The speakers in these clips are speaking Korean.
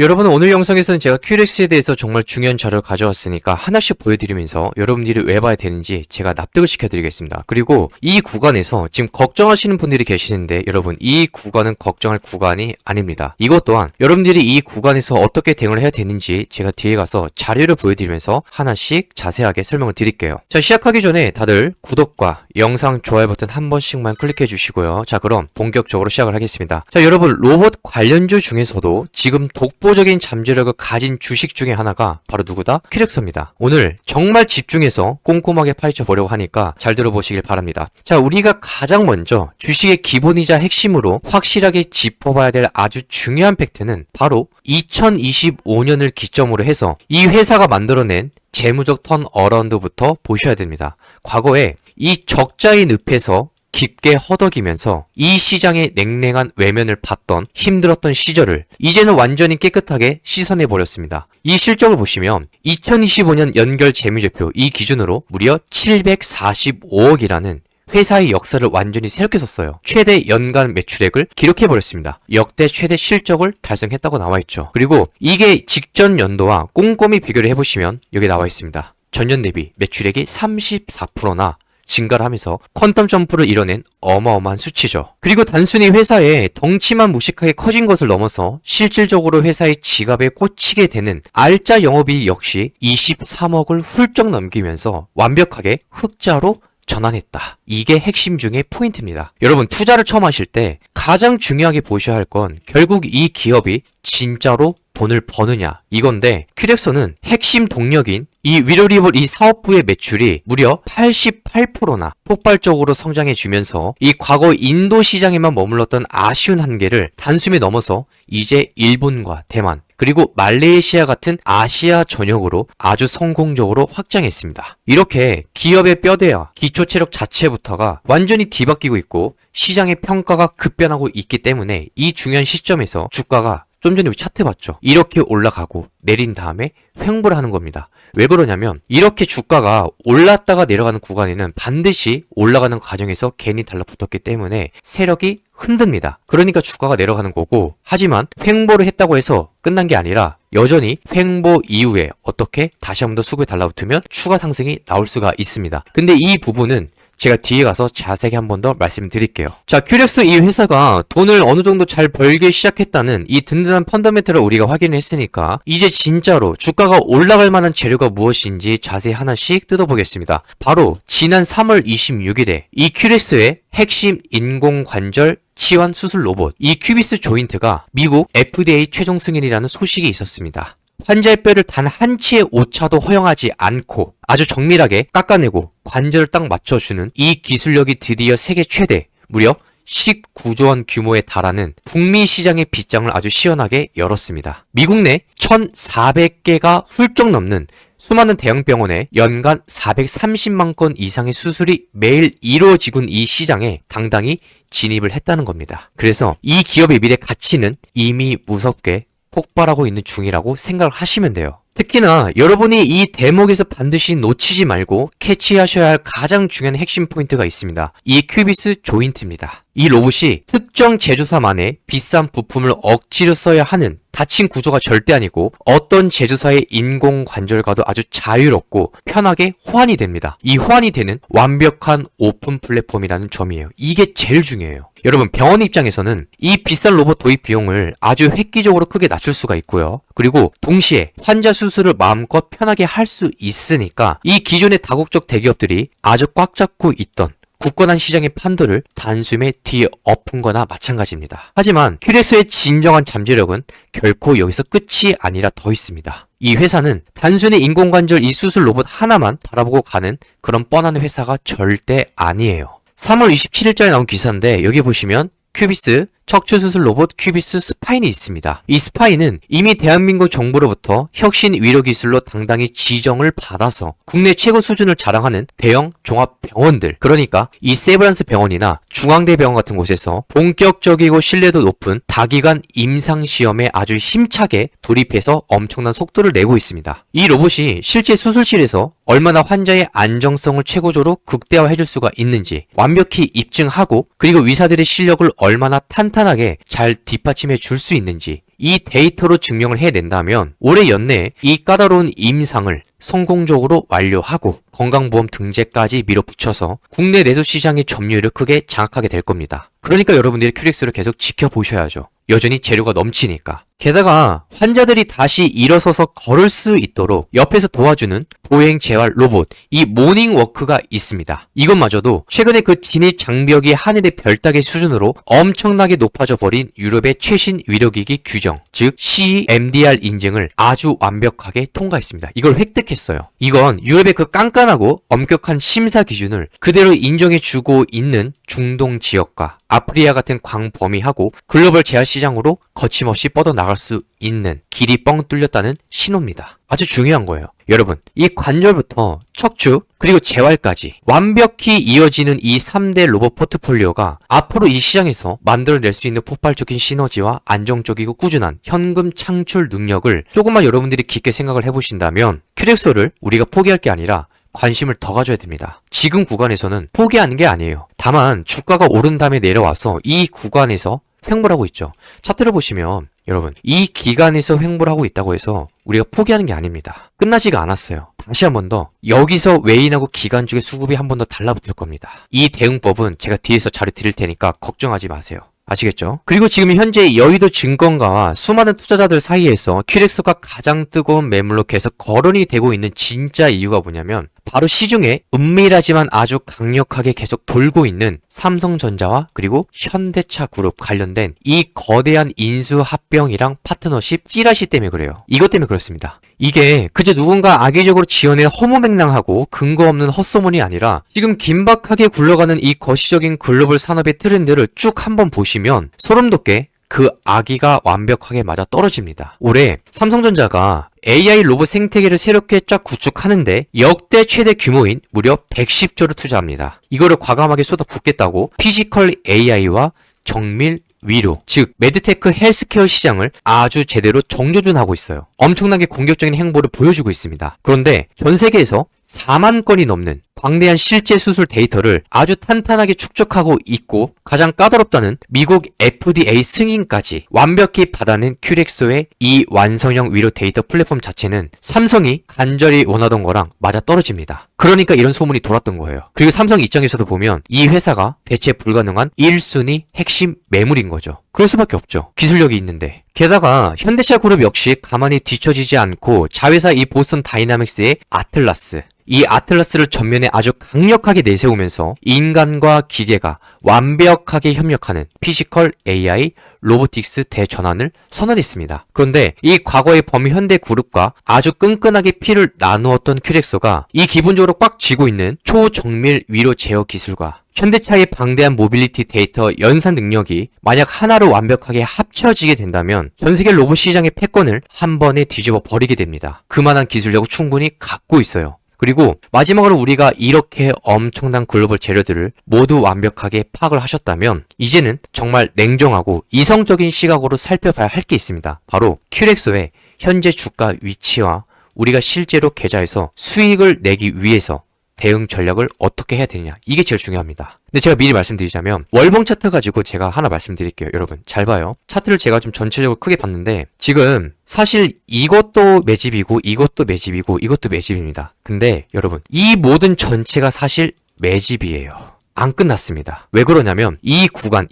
여러분, 오늘 영상에서는 제가 큐렉스에 대해서 정말 중요한 자료를 가져왔으니까 하나씩 보여드리면서 여러분들이 왜 봐야 되는지 제가 납득을 시켜드리겠습니다. 그리고 이 구간에서 지금 걱정하시는 분들이 계시는데 여러분, 이 구간은 걱정할 구간이 아닙니다. 이것 또한 여러분들이 이 구간에서 어떻게 대응을 해야 되는지 제가 뒤에 가서 자료를 보여드리면서 하나씩 자세하게 설명을 드릴게요. 자, 시작하기 전에 다들 구독과 영상 좋아요 버튼 한 번씩만 클릭해 주시고요. 자, 그럼 본격적으로 시작을 하겠습니다. 자, 여러분, 로봇 관련주 중에서도 지금 독보적인 잠재력을 가진 주식 중에 하나가 바로 누구다? 큐렉스입니다. 오늘 정말 집중해서 꼼꼼하게 파헤쳐 보려고 하니까 잘 들어보시길 바랍니다. 자, 우리가 가장 먼저 주식의 기본이자 핵심으로 확실하게 짚어봐야 될 아주 중요한 팩트는 바로 2025년을 기점으로 해서 이 회사가 만들어낸 재무적 턴어라운드부터 보셔야 됩니다. 과거에 이 적자의 늪에서 깊게 허덕이면서 이 시장의 냉랭한 외면을 받던 힘들었던 시절을 이제는 완전히 깨끗하게 씻어내버렸습니다. 이 실적을 보시면 2025년 연결 재무제표 이 기준으로 무려 745억이라는 회사의 역사를 완전히 새롭게 썼어요. 최대 연간 매출액을 기록해버렸습니다. 역대 최대 실적을 달성했다고 나와있죠. 그리고 이게 직전 연도와 꼼꼼히 비교를 해보시면 여기 나와있습니다. 전년 대비 매출액이 34%나 증가를 하면서 퀀텀 점프를 이뤄낸 어마어마한 수치죠. 그리고 단순히 회사의 덩치만 무식하게 커진 것을 넘어서 실질적으로 회사의 지갑에 꽂히게 되는 알짜 영업이익 역시 23억을 훌쩍 넘기면서 완벽하게 흑자로 전환했다. 이게 핵심 중의 포인트입니다. 여러분, 투자를 처음 하실 때 가장 중요하게 보셔야 할 건 결국 이 기업이 진짜로 돈을 버느냐 이건데, 큐렉스는 핵심 동력인 이 위로리볼 이 사업부의 매출이 무려 88%나 폭발적으로 성장해주면서 이 과거 인도 시장에만 머물렀던 아쉬운 한계를 단숨에 넘어서 이제 일본과 대만 그리고 말레이시아 같은 아시아 전역으로 아주 성공적으로 확장했습니다. 이렇게 기업의 뼈대와 기초 체력 자체부터가 완전히 뒤바뀌고 있고 시장의 평가가 급변하고 있기 때문에 이 중요한 시점에서 주가가 좀 전에 우리 차트 봤죠? 이렇게 올라가고 내린 다음에 횡보를 하는 겁니다. 왜 그러냐면 이렇게 주가가 올랐다가 내려가는 구간에는 반드시 올라가는 과정에서 괜히 달라붙었기 때문에 세력이 흔듭니다. 그러니까 주가가 내려가는 거고, 하지만 횡보를 했다고 해서 끝난 게 아니라 여전히 횡보 이후에 어떻게 다시 한번 더 수급에 달라붙으면 추가 상승이 나올 수가 있습니다. 근데 이 부분은 제가 뒤에 가서 자세히 한 번 더 말씀드릴게요. 자, 큐렉스 이 회사가 돈을 어느 정도 잘 벌기 시작했다는 이 든든한 펀더멘털을 우리가 확인을 했으니까 이제 진짜로 주가가 올라갈 만한 재료가 무엇인지 자세히 하나씩 뜯어보겠습니다. 바로 지난 3월 26일에 이 큐렉스의 핵심 인공관절 치환 수술 로봇 이 큐비스 조인트가 미국 FDA 최종 승인이라는 소식이 있었습니다. 환자의 뼈를 단 한 치의 오차도 허용하지 않고 아주 정밀하게 깎아내고 관절을 딱 맞춰주는 이 기술력이 드디어 세계 최대 무려 19조 원 규모에 달하는 북미 시장의 빗장을 아주 시원하게 열었습니다. 미국 내 1,400개가 훌쩍 넘는 수많은 대형 병원에 연간 430만 건 이상의 수술이 매일 이루어지군 이 시장에 당당히 진입을 했다는 겁니다. 그래서 이 기업의 미래 가치는 이미 무섭게 폭발하고 있는 중이라고 생각을 하시면 돼요. 특히나 여러분이 이 대목에서 반드시 놓치지 말고 캐치하셔야 할 가장 중요한 핵심 포인트가 있습니다. 이 큐비스 조인트입니다. 이 로봇이 특정 제조사만의 비싼 부품을 억지로 써야 하는 닫힌 구조가 절대 아니고 어떤 제조사의 인공관절과도 아주 자유롭고 편하게 호환이 됩니다. 이 호환이 되는 완벽한 오픈 플랫폼이라는 점이에요. 이게 제일 중요해요. 여러분, 병원 입장에서는 이 비싼 로봇 도입 비용을 아주 획기적으로 크게 낮출 수가 있고요. 그리고 동시에 환자 수술을 마음껏 편하게 할 수 있으니까 이 기존의 다국적 대기업들이 아주 꽉 잡고 있던 굳건한 시장의 판도를 단숨에 뒤엎은 거나 마찬가지입니다. 하지만 큐렉스의 진정한 잠재력은 결코 여기서 끝이 아니라 더 있습니다. 이 회사는 단순히 인공관절 이 수술 로봇 하나만 바라보고 가는 그런 뻔한 회사가 절대 아니에요. 3월 27일자에 나온 기사인데 여기 보시면 큐비스 척추수술 로봇 큐비스 스파인이 있습니다. 이 스파인은 이미 대한민국 정부로부터 혁신 위로 기술로 당당히 지정을 받아서 국내 최고 수준을 자랑하는 대형 종합병원들, 그러니까 이 세브란스 병원이나 중앙대병원 같은 곳에서 본격적이고 신뢰도 높은 다기관 임상시험에 아주 힘차게 돌입해서 엄청난 속도를 내고 있습니다. 이 로봇이 실제 수술실에서 얼마나 환자의 안정성을 최고조로 극대화해줄 수가 있는지 완벽히 입증하고, 그리고 의사들의 실력을 얼마나 탄탄히 탄탄하게 잘 뒷받침해 줄 수 있는지 이 데이터로 증명을 해낸다면 올해 연내에 이 까다로운 임상을 성공적으로 완료하고 건강보험 등재까지 밀어붙여서 국내 내수 시장의 점유율을 크게 장악하게 될 겁니다. 그러니까 여러분들이 큐렉스를 계속 지켜보셔야죠. 여전히 재료가 넘치니까. 게다가 환자들이 다시 일어서서 걸을 수 있도록 옆에서 도와주는 보행 재활 로봇, 이 모닝워크가 있습니다. 이것마저도 최근에 그 진입 장벽이 하늘의 별따기 수준으로 엄청나게 높아져 버린 유럽의 최신 의료기기 규정, 즉 CMDR 인증을 아주 완벽하게 통과했습니다. 이걸 획득했어요. 이건 유럽의 그 깐깐하고 엄격한 심사 기준을 그대로 인정해주고 있는 중동 지역과 아프리카 같은 광범위하고 글로벌 재활 시장으로 거침없이 뻗어나갈 수 있는 길이 뻥 뚫렸다는 신호입니다. 아주 중요한 거예요. 여러분, 이 관절부터 척추 그리고 재활까지 완벽히 이어지는 이 3대 로봇 포트폴리오가 앞으로 이 시장에서 만들어낼 수 있는 폭발적인 시너지와 안정적이고 꾸준한 현금 창출 능력을 조금만 여러분들이 깊게 생각을 해보신다면 큐렉소를 우리가 포기할 게 아니라 관심을 더 가져야 됩니다. 지금 구간에서는 포기하는 게 아니에요. 다만 주가가 오른 다음에 내려와서 이 구간에서 횡보를 하고 있죠. 차트를 보시면 여러분, 이 기간에서 횡보를 하고 있다고 해서 우리가 포기하는 게 아닙니다. 끝나지가 않았어요. 다시 한 번 더 여기서 외인하고 기관 쪽의 수급이 한 번 더 달라붙을 겁니다. 이 대응법은 제가 뒤에서 자료 드릴 테니까 걱정하지 마세요. 아시겠죠? 그리고 지금 현재 여의도 증권가와 수많은 투자자들 사이에서 큐렉스가 가장 뜨거운 매물로 계속 거론이 되고 있는 진짜 이유가 뭐냐면 바로 시중에 은밀하지만 아주 강력하게 계속 돌고 있는 삼성전자와 그리고 현대차 그룹 관련된 이 거대한 인수합병이랑 파트너십 찌라시 때문에 그래요. 이것 때문에 그렇습니다. 이게 그저 누군가 악의적으로 지어낸 허무맹랑하고 근거 없는 헛소문이 아니라 지금 긴박하게 굴러가는 이 거시적인 글로벌 산업의 트렌드를 쭉 한번 보시면 소름 돋게 그 아기가 완벽하게 맞아 떨어집니다. 올해 삼성전자가 AI 로봇 생태계를 새롭게 쫙 구축하는데 역대 최대 규모인 무려 110조를 투자합니다. 이거를 과감하게 쏟아붓겠다고 피지컬 AI와 정밀 위로, 즉 매드테크 헬스케어 시장을 아주 제대로 정조준하고 있어요. 엄청나게 공격적인 행보를 보여주고 있습니다. 그런데 전 세계에서 4만 건이 넘는 광대한 실제 수술 데이터를 아주 탄탄하게 축적하고 있고 가장 까다롭다는 미국 FDA 승인까지 완벽히 받아낸 큐렉소의 이 완성형 위로 데이터 플랫폼 자체는 삼성이 간절히 원하던 거랑 맞아 떨어집니다. 그러니까 이런 소문이 돌았던 거예요. 그리고 삼성 입장에서도 보면 이 회사가 대체 불가능한 1순위 핵심 매물인 거죠. 그럴 수밖에 없죠. 기술력이 있는데. 게다가 현대차 그룹 역시 가만히 뒤처지지 않고 자회사 이 보스턴 다이나믹스의 아틀라스, 이 아틀라스를 전면에 아주 강력하게 내세우면서 인간과 기계가 완벽하게 협력하는 피지컬 AI 로보틱스 대전환을 선언했습니다. 그런데 이 과거의 범현대 그룹과 아주 끈끈하게 피를 나누었던 큐렉소가 이 기본적으로 꽉 쥐고 있는 초정밀 위로 제어 기술과 현대차의 방대한 모빌리티 데이터 연산 능력이 만약 하나로 완벽하게 합쳐지게 된다면 전 세계 로봇 시장의 패권을 한 번에 뒤집어 버리게 됩니다. 그만한 기술력을 충분히 갖고 있어요. 그리고 마지막으로 우리가 이렇게 엄청난 글로벌 재료들을 모두 완벽하게 파악을 하셨다면 이제는 정말 냉정하고 이성적인 시각으로 살펴봐야 할 게 있습니다. 바로 큐렉소의 현재 주가 위치와 우리가 실제로 계좌에서 수익을 내기 위해서 대응 전략을 어떻게 해야 되느냐, 이게 제일 중요합니다. 근데 제가 미리 말씀드리자면 월봉 차트 가지고 제가 하나 말씀드릴게요. 여러분 잘 봐요. 차트를 제가 좀 전체적으로 크게 봤는데 지금 사실 이것도 매집이고 이것도 매집이고 이것도 매집입니다. 근데 여러분 이 모든 전체가 사실 매집이에요. 안 끝났습니다. 왜 그러냐면 이 구간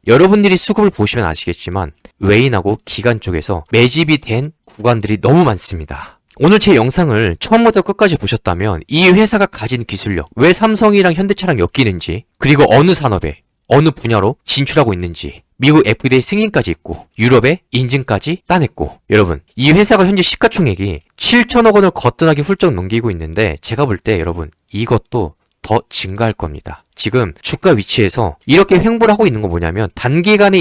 여러분들이 수급을 보시면 아시겠지만 외인하고 기관 쪽에서 매집이 된 구간들이 너무 많습니다. 오늘 제 영상을 처음부터 끝까지 보셨다면 이 회사가 가진 기술력, 왜 삼성이랑 현대차랑 엮이는지, 그리고 어느 산업에, 어느 분야로 진출하고 있는지, 미국 FDA 승인까지 있고 유럽의 인증까지 따냈고, 여러분 이 회사가 현재 시가총액이 7천억 원을 거뜬하게 훌쩍 넘기고 있는데 제가 볼 때 여러분 이것도 더 증가할 겁니다. 지금 주가 위치에서 이렇게 횡보를 하고 있는 거 뭐냐면 단기간에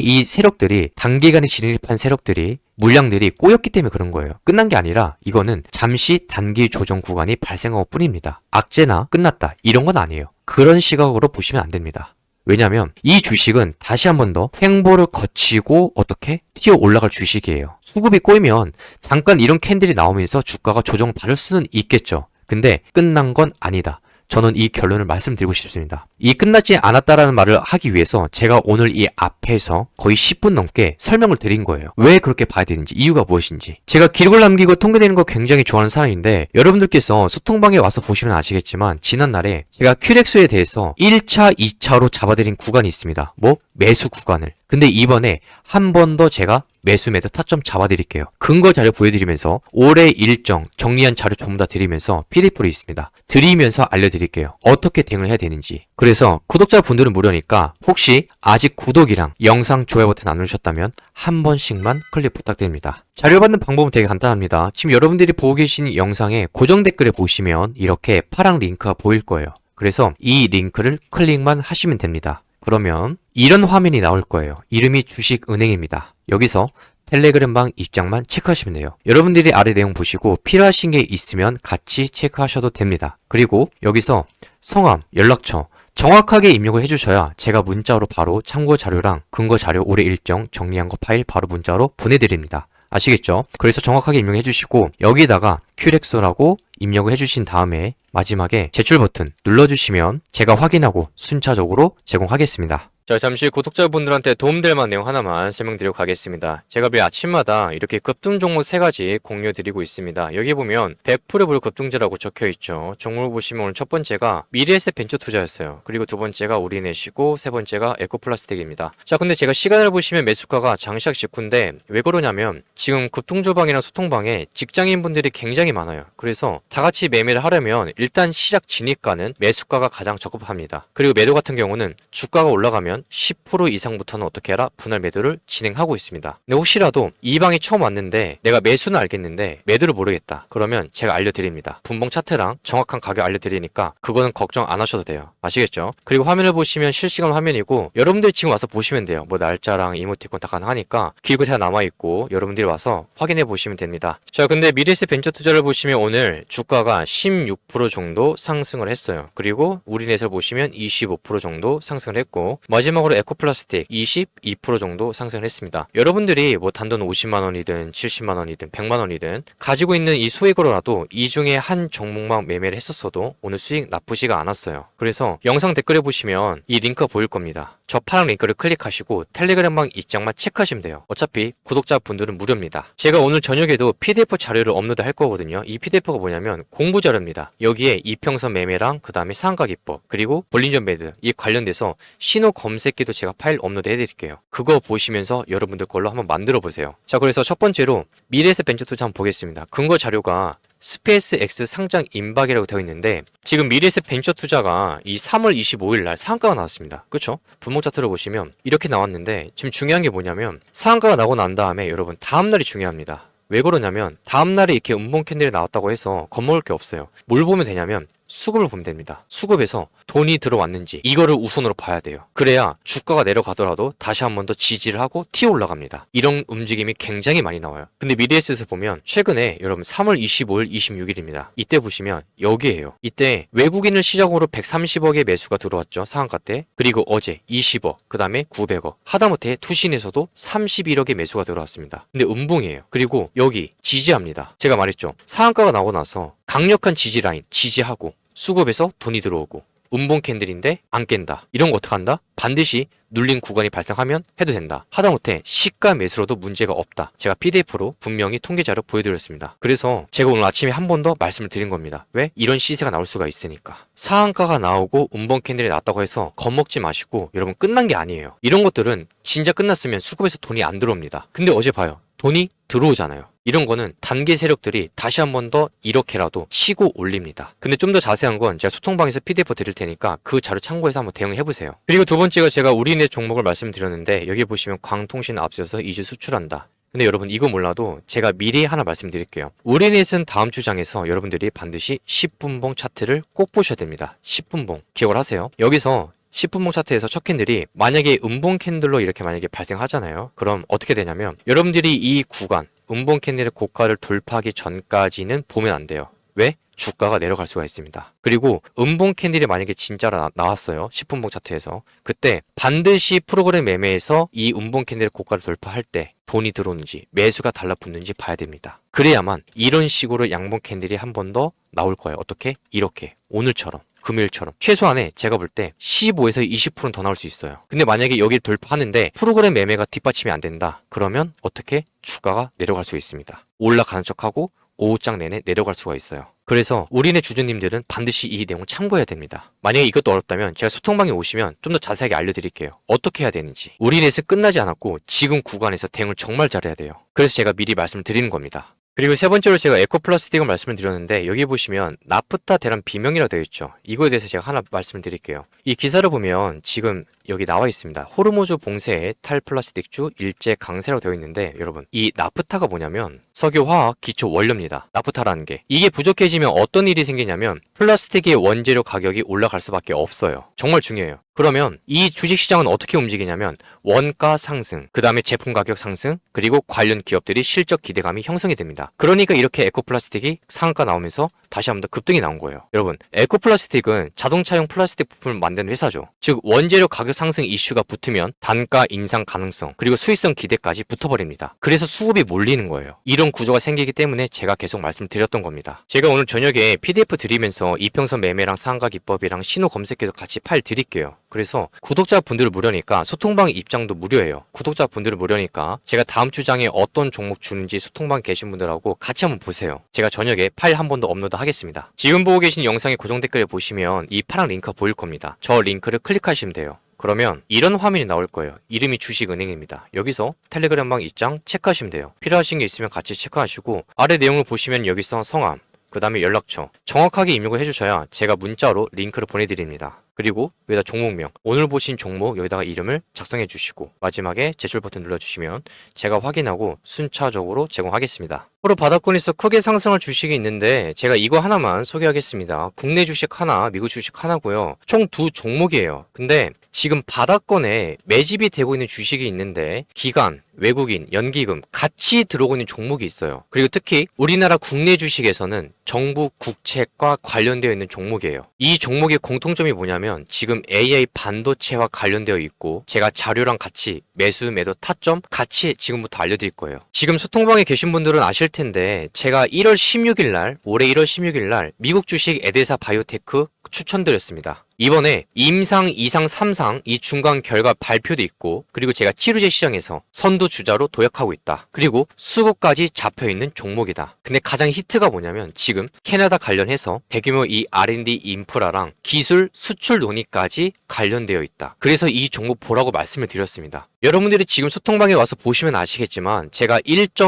진입한 세력들이 물량들이 꼬였기 때문에 그런 거예요. 끝난 게 아니라 이거는 잠시 단기 조정 구간이 발생한 것 뿐입니다. 악재나 끝났다 이런 건 아니에요. 그런 시각으로 보시면 안 됩니다. 왜냐면 이 주식은 다시 한 번 더 횡보를 거치고 어떻게 튀어 올라갈 주식이에요. 수급이 꼬이면 잠깐 이런 캔들이 나오면서 주가가 조정받을 수는 있겠죠. 근데 끝난 건 아니다. 저는 이 결론을 말씀드리고 싶습니다. 이 끝나지 않았다라는 말을 하기 위해서 제가 오늘 이 앞에서 거의 10분 넘게 설명을 드린 거예요. 왜 그렇게 봐야 되는지, 이유가 무엇인지. 제가 기록을 남기고 통계내는 거 굉장히 좋아하는 사람인데 여러분들께서 소통방에 와서 보시면 아시겠지만 지난날에 제가 큐렉스에 대해서 1차, 2차로 잡아드린 구간이 있습니다. 뭐? 매수 구간을. 근데 이번에 한 번 더 제가 매수 매도 타점 잡아드릴게요. 근거 자료 보여드리면서 올해 일정 정리한 자료 전부 다 드리면서 PDF로 있습니다. 드리면서 알려드릴게요. 어떻게 대응을 해야 되는지. 그래서 구독자분들은 무료니까 혹시 아직 구독이랑 영상 좋아요 버튼 안 누르셨다면 한 번씩만 클릭 부탁드립니다. 자료 받는 방법은 되게 간단합니다. 지금 여러분들이 보고 계신 영상에 고정 댓글에 보시면 이렇게 파란 링크가 보일 거예요. 그래서 이 링크를 클릭만 하시면 됩니다. 그러면 이런 화면이 나올 거예요. 이름이 주식은행입니다. 여기서 텔레그램방 입장만 체크하시면 돼요. 여러분들이 아래 내용 보시고 필요하신 게 있으면 같이 체크하셔도 됩니다. 그리고 여기서 성함, 연락처 정확하게 입력을 해주셔야 제가 문자로 바로 참고 자료랑 근거 자료 올해 일정 정리한 거 파일 바로 문자로 보내드립니다. 아시겠죠? 그래서 정확하게 입력해 주시고 여기다가 큐렉소라고 입력을 해주신 다음에 마지막에 제출 버튼 눌러주시면 제가 확인하고 순차적으로 제공하겠습니다. 자, 잠시 구독자분들한테 도움될 만한 내용 하나만 설명드리고 가겠습니다. 제가 매일 아침마다 이렇게 급등 종목 3가지 공유드리고 있습니다. 여기 보면 100% 불급등제라고 적혀있죠. 종목을 보시면 오늘 첫 번째가 미래에셋 벤처 투자였어요. 그리고 두 번째가 우리넷이고 세 번째가 에코플라스틱입니다. 자, 근데 제가 시간을 보시면 매수가가 장시작 직후인데 왜 그러냐면 지금 급등주방이나 소통방에 직장인분들이 굉장히 많아요. 그래서 다 같이 매매를 하려면 일단 시작 진입가는 매수가가 가장 적합합니다. 그리고 매도 같은 경우는 주가가 올라가면 10% 이상부터는 어떻게 해라? 분할 매도를 진행하고 있습니다. 근데 혹시라도 이 방이 처음 왔는데 내가 매수는 알겠는데 매도를 모르겠다. 그러면 제가 알려드립니다. 분봉 차트랑 정확한 가격 알려드리니까 그거는 걱정 안 하셔도 돼요. 아시겠죠? 그리고 화면을 보시면 실시간 화면이고 여러분들이 지금 와서 보시면 돼요. 뭐 날짜랑 이모티콘 다 가능하니까 길고 다 남아있고 여러분들이 와서 확인해 보시면 됩니다. 자, 근데 미래에셋 벤처 투자를 보시면 오늘 주가가 16% 정도 상승을 했어요. 그리고 우리넷을 보시면 25% 정도 상승을 했고 마지막으로 에코플라스틱 22% 정도 상승을 했습니다. 여러분들이 뭐 단돈 50만원이든 70만원이든 100만원이든 가지고 있는 이 소액으로라도 이 중에 한 종목만 매매를 했었어도 오늘 수익 나쁘지가 않았어요. 그래서 영상 댓글에 보시면 이 링크가 보일 겁니다. 저 파란 링크를 클릭하시고 텔레그램방 입장만 체크하시면 돼요. 어차피 구독자분들은 무료입니다. 제가 오늘 저녁에도 PDF 자료를 업로드 할 거거든요. 이 PDF가 뭐냐면 공부 자료입니다. 여기에 이평선 매매랑 그 다음에 상한가 기법 그리고 볼린저 매드 이 관련돼서 신호 검색기도 제가 파일 업로드 해드릴게요. 그거 보시면서 여러분들 걸로 한번 만들어 보세요. 자, 그래서 첫 번째로 미래에셋 벤처 투자 한번 보겠습니다. 근거 자료가 스페이스X 상장 임박이라고 되어 있는데 지금 미래에셋 벤처 투자가 이 3월 25일 날 상한가가 나왔습니다. 그쵸? 분봉 차트를 보시면 이렇게 나왔는데 지금 중요한 게 뭐냐면 상한가가 나고 난 다음에 여러분 다음날이 중요합니다. 왜 그러냐면 다음날에 이렇게 음봉 캔들이 나왔다고 해서 겁먹을 게 없어요. 뭘 보면 되냐면 수급을 보면 됩니다. 수급에서 돈이 들어왔는지 이거를 우선으로 봐야 돼요. 그래야 주가가 내려가더라도 다시 한 번 더 지지를 하고 튀어 올라갑니다. 이런 움직임이 굉장히 많이 나와요. 근데 미래에셋을 보면 최근에 여러분 3월 25일, 26일입니다. 이때 보시면 여기에요. 이때 외국인을 시작으로 130억의 매수가 들어왔죠. 상한가 때. 그리고 어제 20억, 그 다음에 900억. 하다못해 투신에서도 31억의 매수가 들어왔습니다. 근데 음봉이에요. 그리고 여기 지지합니다. 제가 말했죠. 상한가가 나고 나서 강력한 지지 라인 지지하고 수급에서 돈이 들어오고 음봉 캔들인데 안 깬다. 이런 거 어떻게 한다? 반드시 눌린 구간이 발생하면 해도 된다. 하다못해 시가 매수로도 문제가 없다. 제가 PDF로 분명히 통계 자료 보여드렸습니다. 그래서 제가 오늘 아침에 한 번 더 말씀을 드린 겁니다. 왜? 이런 시세가 나올 수가 있으니까. 상한가가 나오고 음봉 캔들이 났다고 해서 겁먹지 마시고 여러분 끝난 게 아니에요. 이런 것들은 진짜 끝났으면 수급에서 돈이 안 들어옵니다. 근데 어제 봐요. 돈이 들어오잖아요. 이런 거는 단계 세력들이 다시 한 번 더 이렇게라도 치고 올립니다. 근데 좀 더 자세한 건 제가 소통방에서 PDF 드릴 테니까 그 자료 참고해서 한번 대응해 보세요. 그리고 두 번째가 제가 우리넷 종목을 말씀드렸는데 여기 보시면 광통신 앞서서 2주 수출한다. 근데 여러분 이거 몰라도 제가 미리 하나 말씀드릴게요. 우리넷은 다음 주장에서 여러분들이 반드시 10분봉 차트를 꼭 보셔야 됩니다. 10분봉 기억을 하세요. 여기서 10분봉 차트에서 첫 캔들이 만약에 음봉 캔들로 이렇게 만약에 발생하잖아요. 그럼 어떻게 되냐면 여러분들이 이 구간 음봉 캔들의 고가를 돌파하기 전까지는 보면 안 돼요. 왜? 주가가 내려갈 수가 있습니다. 그리고 음봉 캔들이 만약에 진짜로 나왔어요. 10분봉 차트에서. 그때 반드시 프로그램 매매에서 이 음봉 캔들의 고가를 돌파할 때 돈이 들어오는지 매수가 달라붙는지 봐야 됩니다. 그래야만 이런 식으로 양봉 캔들이 한 번 더 나올 거예요. 어떻게? 이렇게. 오늘처럼. 금요일처럼 최소한에 제가 볼 때 15에서 20%는 더 나올 수 있어요. 근데 만약에 여기 돌파하는데 프로그램 매매가 뒷받침이 안 된다. 그러면 어떻게? 주가가 내려갈 수 있습니다. 올라가는 척하고 오후장 내내 내려갈 수가 있어요. 그래서 우리네 주주님들은 반드시 이 내용을 참고해야 됩니다. 만약에 이것도 어렵다면 제가 소통방에 오시면 좀 더 자세하게 알려드릴게요. 어떻게 해야 되는지. 우리넷은 끝나지 않았고 지금 구간에서 대응을 정말 잘해야 돼요. 그래서 제가 미리 말씀을 드리는 겁니다. 그리고 세 번째로 제가 에코플라스틱을 말씀을 드렸는데 여기 보시면 나프타 대란 비명이라고 되어 있죠. 이거에 대해서 제가 하나 말씀을 드릴게요. 이 기사를 보면 지금 여기 나와 있습니다. 호르무즈 봉쇄에 탈플라스틱주 일제 강세라고 되어 있는데 여러분 이 나프타가 뭐냐면 석유화학 기초 원료입니다. 나프타라는 게 이게 부족해지면 어떤 일이 생기냐면 플라스틱의 원재료 가격이 올라갈 수밖에 없어요. 정말 중요해요. 그러면 이 주식시장은 어떻게 움직이냐면 원가 상승, 그 다음에 제품 가격 상승, 그리고 관련 기업들이 실적 기대감이 형성이 됩니다. 그러니까 이렇게 에코플라스틱이 상한가 나오면서 다시 한번 더 급등이 나온 거예요. 여러분, 에코플라스틱은 자동차용 플라스틱 부품을 만드는 회사죠. 즉 원재료 가격 상승 이슈가 붙으면 단가 인상 가능성, 그리고 수익성 기대까지 붙어버립니다. 그래서 수급이 몰리는 거예요. 이런 구조가 생기기 때문에 제가 계속 말씀드렸던 겁니다. 제가 오늘 저녁에 PDF 드리면서 이평선 매매랑 상한가 기법이랑 신호 검색해서 같이 파일 드릴게요. 그래서 구독자분들 무료니까 소통방 입장도 무료예요. 구독자분들 무료니까 제가 다음 주장에 어떤 종목 주는지 소통방 계신 분들하고 같이 한번 보세요. 제가 저녁에 파일 한 번 더 업로드 하겠습니다. 지금 보고 계신 영상의 고정 댓글에 보시면 이 파란 링크가 보일 겁니다. 저 링크를 클릭하시면 돼요. 그러면 이런 화면이 나올 거예요. 이름이 주식은행입니다. 여기서 텔레그램방 입장 체크하시면 돼요. 필요하신 게 있으면 같이 체크하시고 아래 내용을 보시면 여기서 성함, 그 다음에 연락처 정확하게 입력을 해주셔야 제가 문자로 링크를 보내드립니다. 그리고 여기다 종목명, 오늘 보신 종목 여기다가 이름을 작성해 주시고 마지막에 제출 버튼 눌러주시면 제가 확인하고 순차적으로 제공하겠습니다. 프로 바닥권에서 크게 상승할 주식이 있는데 제가 이거 하나만 소개하겠습니다. 국내 주식 하나, 미국 주식 하나고요. 총 두 종목이에요. 근데 지금 바닥권에 매집이 되고 있는 주식이 있는데 기관, 외국인, 연기금 같이 들어오고 있는 종목이 있어요. 그리고 특히 우리나라 국내 주식에서는 정부 국채과 관련되어 있는 종목이에요. 이 종목의 공통점이 뭐냐면 지금 AI 반도체와 관련되어 있고 제가 자료랑 같이 매수, 매도, 타점 같이 지금부터 알려드릴 거예요. 지금 소통방에 계신 분들은 아실 텐데 제가 1월 16일 날, 올해 1월 16일 날 미국 주식 에데사 바이오테크 추천드렸습니다. 이번에 임상, 2상, 3상 이 중간 결과 발표도 있고 그리고 제가 치료제 시장에서 선두 주자로 도약하고 있다. 그리고 수급까지 잡혀있는 종목이다. 근데 가장 히트가 뭐냐면 지금 캐나다 관련해서 대규모 이 R&D 인프라랑 기술 수출 논의까지 관련되어 있다. 그래서 이 종목 보라고 말씀을 드렸습니다. 여러분들이 지금 소통방에 와서 보시면 아시겠지만 제가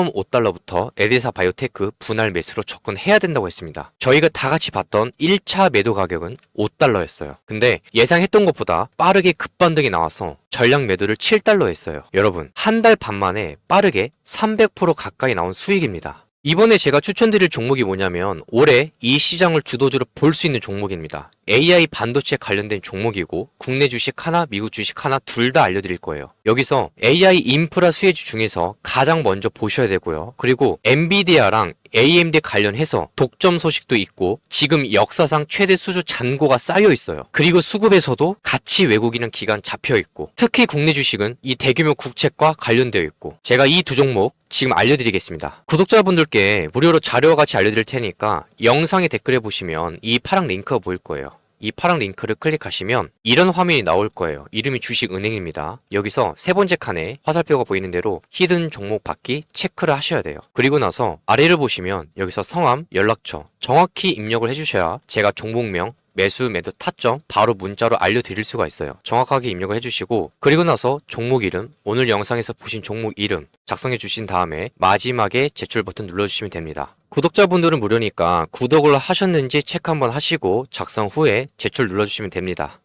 1.5달러부터 에데사 바이오테크 분할 매수로 접근해야 된다고 했습니다. 저희가 다 같이 봤던 1차 매도 가격은 5달러였어요. 근데 예상했던 것보다 빠르게 급반등이 나와서 전량 매도를 7달러 했어요. 여러분, 한 달 반 만에 빠르게 300% 가까이 나온 수익입니다. 이번에 제가 추천드릴 종목이 뭐냐면 올해 이 시장을 주도주로 볼 수 있는 종목입니다. AI 반도체 관련된 종목이고 국내 주식 하나, 미국 주식 하나 둘 다 알려드릴 거예요. 여기서 AI 인프라 수혜주 중에서 가장 먼저 보셔야 되고요. 그리고 엔비디아랑 AMD 관련해서 독점 소식도 있고 지금 역사상 최대 수주 잔고가 쌓여 있어요. 그리고 수급에서도 같이 외국인은 기간 잡혀 있고 특히 국내 주식은 이 대규모 국채과 관련되어 있고 제가 이 두 종목 지금 알려드리겠습니다. 구독자분들께 무료로 자료와 같이 알려드릴 테니까 영상의 댓글에 보시면 이 파랑 링크가 보일 거예요. 이 파랑 링크를 클릭하시면 이런 화면이 나올 거예요. 이름이 주식은행입니다. 여기서 세 번째 칸에 화살표가 보이는 대로 히든 종목 받기 체크를 하셔야 돼요. 그리고 나서 아래를 보시면 여기서 성함, 연락처 정확히 입력을 해주셔야 제가 종목명, 매수, 매도, 타점 바로 문자로 알려드릴 수가 있어요. 정확하게 입력을 해주시고 그리고 나서 종목 이름, 오늘 영상에서 보신 종목 이름 작성해 주신 다음에 마지막에 제출 버튼 눌러주시면 됩니다. 구독자분들은 무료니까 구독을 하셨는지 체크 한번 하시고 작성 후에 제출 눌러주시면 됩니다.